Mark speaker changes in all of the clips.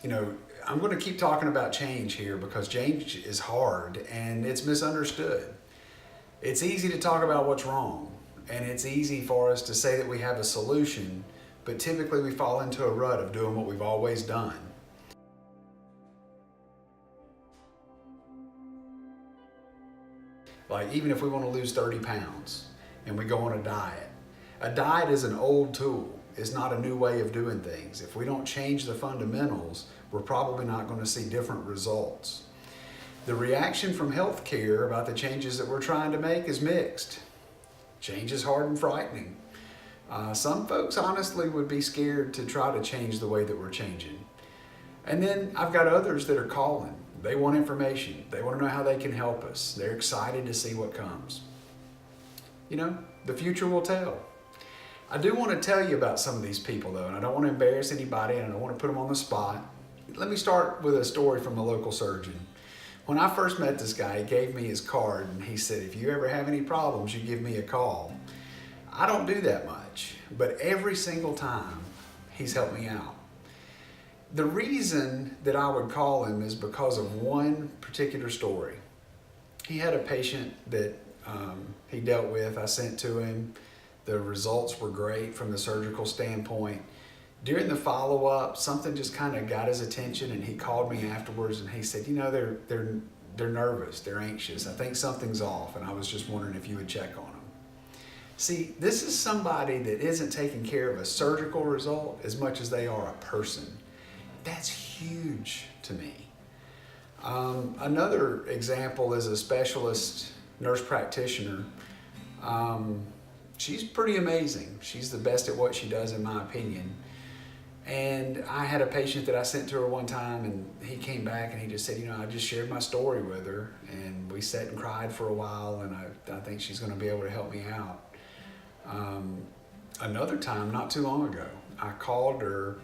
Speaker 1: you know, I'm going to keep talking about change here because change is hard and it's misunderstood. It's easy to talk about what's wrong, and it's easy for us to say that we have a solution, but typically we fall into a rut of doing what we've always done. Like, even if we want to lose 30 pounds and we go on a diet is an old tool. It's not a new way of doing things. If we don't change the fundamentals, we're probably not going to see different results. The reaction from healthcare about the changes that we're trying to make is mixed. Change is hard and frightening. Some folks honestly would be scared to try to change the way that we're changing. And then I've got others that are calling. They want information. They want to know how they can help us. They're excited to see what comes. You know, the future will tell. I do want to tell you about some of these people though, and I don't want to embarrass anybody and I don't want to put them on the spot. Let me start with a story from a local surgeon. When I first met this guy, he gave me his card and he said, if you ever have any problems, you give me a call. I don't do that much, but every single time he's helped me out. The reason that I would call him is because of one particular story. He had a patient that he dealt with. I sent to him. The results were great from the surgical standpoint. During the follow-up, something just kind of got his attention, and he called me afterwards and he said, you know, they're nervous, they're anxious. I think something's off, and I was just wondering if you would check on them. See, this is somebody that isn't taking care of a surgical result as much as they are a person. That's huge to me. Another example is a specialist nurse practitioner. She's pretty amazing. She's the best at what she does, in my opinion. And I had a patient that I sent to her one time, and he came back and he just said, you know, I just shared my story with her, and we sat and cried for a while, and I think she's going to be able to help me out. Another time, not too long ago, I called her,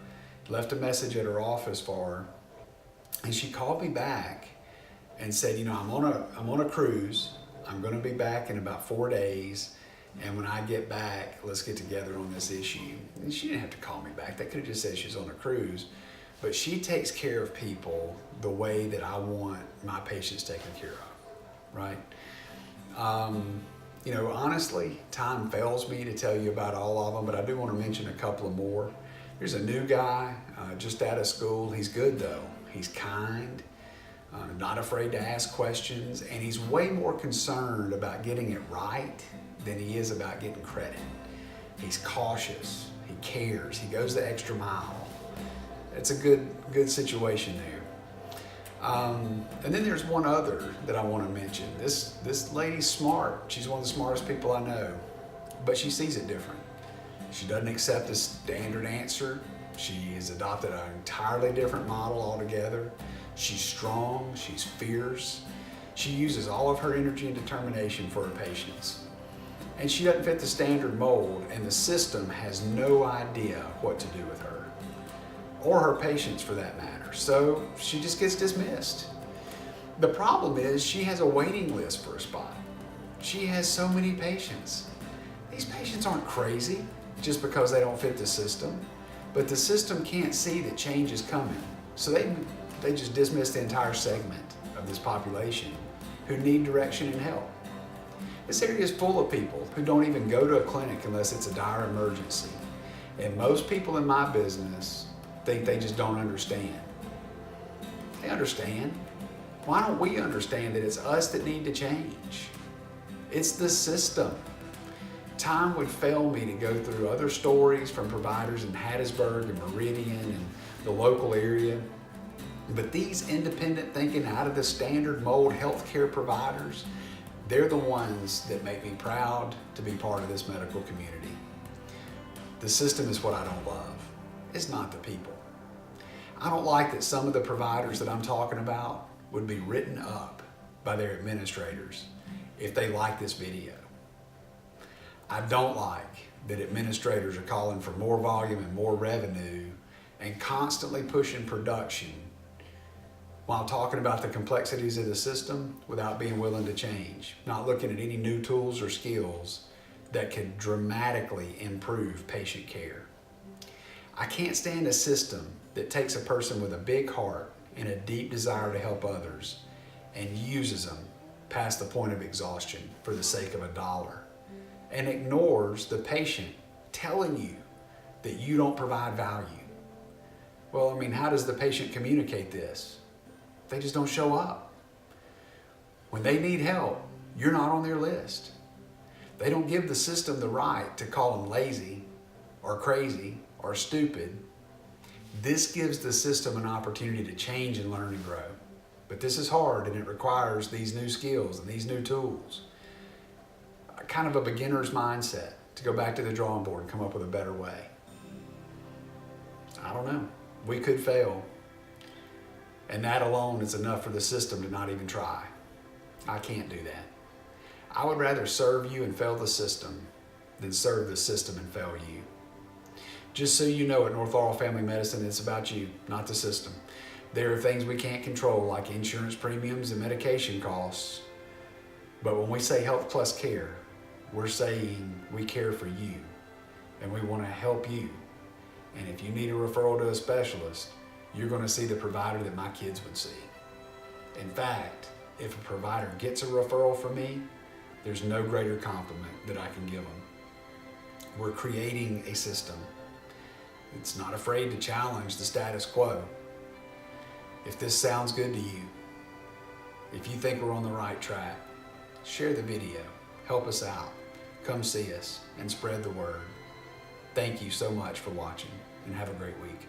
Speaker 1: left a message at her office for her, and she called me back and said, you know, I'm on a cruise. I'm going to be back in about 4 days. And when I get back, let's get together on this issue. And she didn't have to call me back. They could have just said she's on a cruise. But she takes care of people the way that I want my patients taken care of, right? You know, honestly, time fails me to tell you about all of them, but I do want to mention a couple of more. There's a new guy just out of school. He's good though. He's kind, not afraid to ask questions, and he's way more concerned about getting it right than he is about getting credit. He's cautious, he cares, he goes the extra mile. It's a good situation there. And then there's one other that I want to mention. This lady's smart. She's one of the smartest people I know, but she sees it different. She doesn't accept the standard answer. She has adopted an entirely different model altogether. She's strong, she's fierce. She uses all of her energy and determination for her patients. And she doesn't fit the standard mold, and the system has no idea what to do with her, or her patients for that matter. So she just gets dismissed. The problem is she has a waiting list for a spot. She has so many patients. These patients aren't crazy just because they don't fit the system, but the system can't see that change is coming. So they just dismiss the entire segment of this population who need direction and help. This area is full of people who don't even go to a clinic unless it's a dire emergency. And most people in my business think they just don't understand. They understand. Why don't we understand that it's us that need to change? It's the system. Time would fail me to go through other stories from providers in Hattiesburg and Meridian and the local area. But these independent thinking, out of the standard mold healthcare providers, they're the ones that make me proud to be part of this medical community. The system is what I don't love. It's not the people. I don't like that some of the providers that I'm talking about would be written up by their administrators if they like this video. I don't like that administrators are calling for more volume and more revenue and constantly pushing production while talking about the complexities of the system without being willing to change, not looking at any new tools or skills that could dramatically improve patient care. I can't stand a system that takes a person with a big heart and a deep desire to help others and uses them past the point of exhaustion for the sake of $1 and ignores the patient telling you that you don't provide value. Well, I mean, how does the patient communicate this? They just don't show up. When they need help, you're not on their list. They don't give the system the right to call them lazy or crazy or stupid. This gives the system an opportunity to change and learn and grow. But this is hard, and it requires these new skills and these new tools. Kind of a beginner's mindset to go back to the drawing board and come up with a better way. I don't know. We could fail. And that alone is enough for the system to not even try. I can't do that. I would rather serve you and fail the system than serve the system and fail you. Just so you know, at North Laurel Family Medicine, it's about you, not the system. There are things we can't control, like insurance premiums and medication costs. But when we say Health Plus Care, we're saying we care for you and we want to help you. And if you need a referral to a specialist, you're going to see the provider that my kids would see. In fact, if a provider gets a referral from me, there's no greater compliment that I can give them. We're creating a system that's not afraid to challenge the status quo. If this sounds good to you, if you think we're on the right track, share the video, help us out, come see us, and spread the word. Thank you so much for watching, and have a great week.